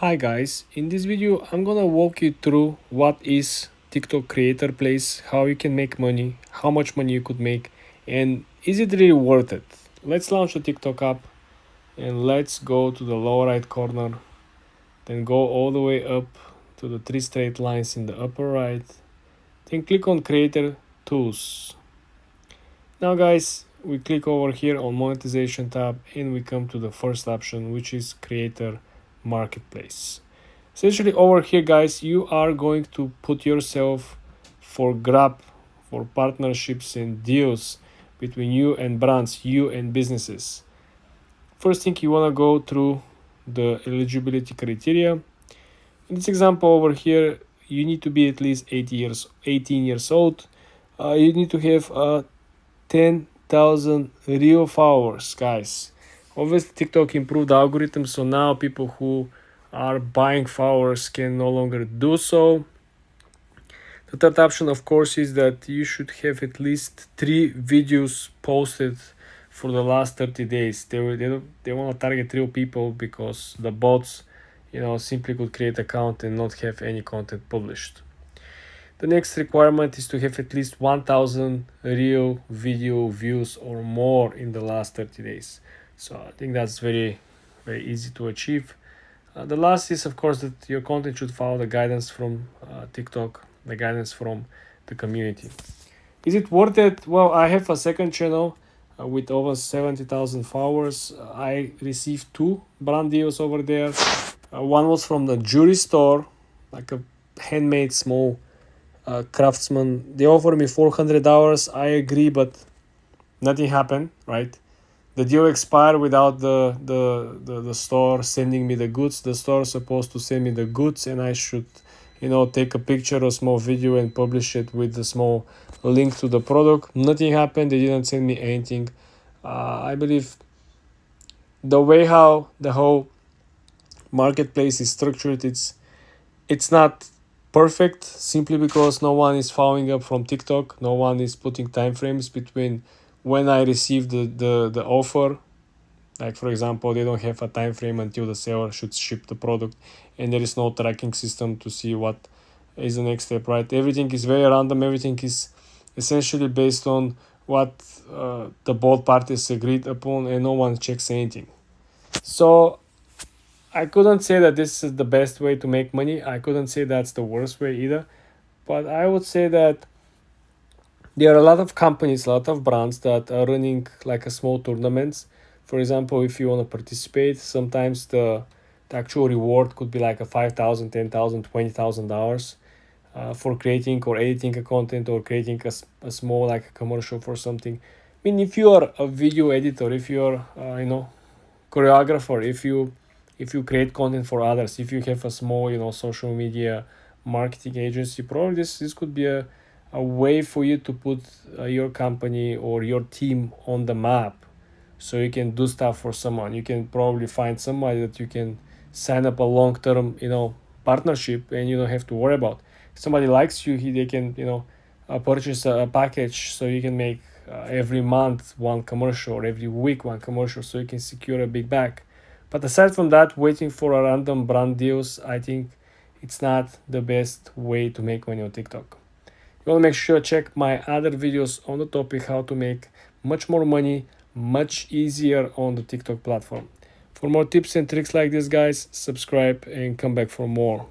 Hi guys, in this video I'm gonna walk you through what is TikTok creator place, how you can make money, how much money you could make, and is it really worth it. Let's launch the TikTok app and let's go to the lower right corner, then go all the way up to the three straight lines in the upper right, then click on creator tools. Now guys, we click over here on monetization tab and we come to the first option, which is creator marketplace. Essentially over here guys, you are going to put yourself for grab for partnerships and deals between you and brands, you and businesses. First thing, you want to go through the eligibility criteria. In this example over here, you need to be at least 18 years old. You need to have 10,000 real followers, guys. Obviously TikTok improved the algorithm, so now people who are buying followers can no longer do so. The third option, of course, is that you should have at least 3 videos posted for the last 30 days. They want to target real people, because the bots, simply could create account and not have any content published. The next requirement is to have at least 1,000 real video views or more in the last 30 days. So I think that's very, very easy to achieve. The last is, of course, that your content should follow the guidance from TikTok, the guidance from the community. Is it worth it? Well, I have a second channel with over 70,000 followers. I received 2 brand deals over there. One was from the jewelry store, like a handmade small craftsman. They offered me $400. I agree, but nothing happened, right? The deal expired without the store sending me the goods. The store is supposed to send me the goods, and I should take a picture or small video and publish it with a small link to the product. Nothing happened. They didn't send me anything. I believe the way how the whole marketplace is structured, it's not perfect, simply because no one is following up from TikTok. No one is putting time frames between when I receive the offer. Like, for example, they don't have a time frame until the seller should ship the product, and there is no tracking system to see what is the next step, right? Everything is very random. Everything is essentially based on what the both parties agreed upon, and no one checks anything. So I couldn't say that this is the best way to make money. I couldn't say that's the worst way either. But I would say that there are a lot of companies, a lot of brands that are running like a small tournaments. For example, if you want to participate, sometimes the actual reward could be like a $5,000, $10,000, $20,000 for creating or editing a content, or creating a small like a commercial for something. I mean, if you are a video editor, if you are choreographer, if you create content for others, if you have a small social media marketing agency, probably this could be a way for you to put your company or your team on the map, so you can do stuff for someone. You can probably find somebody that you can sign up a long-term partnership, and you don't have to worry about. If somebody likes you, they can purchase a package, so you can make every month one commercial, or every week one commercial, so you can secure a big bag. But aside from that, waiting for a random brand deals, I think it's not the best way to make money on TikTok. You want to make sure check my other videos on the topic how to make much more money, much easier on the TikTok platform. For more tips and tricks like this, guys, subscribe and come back for more.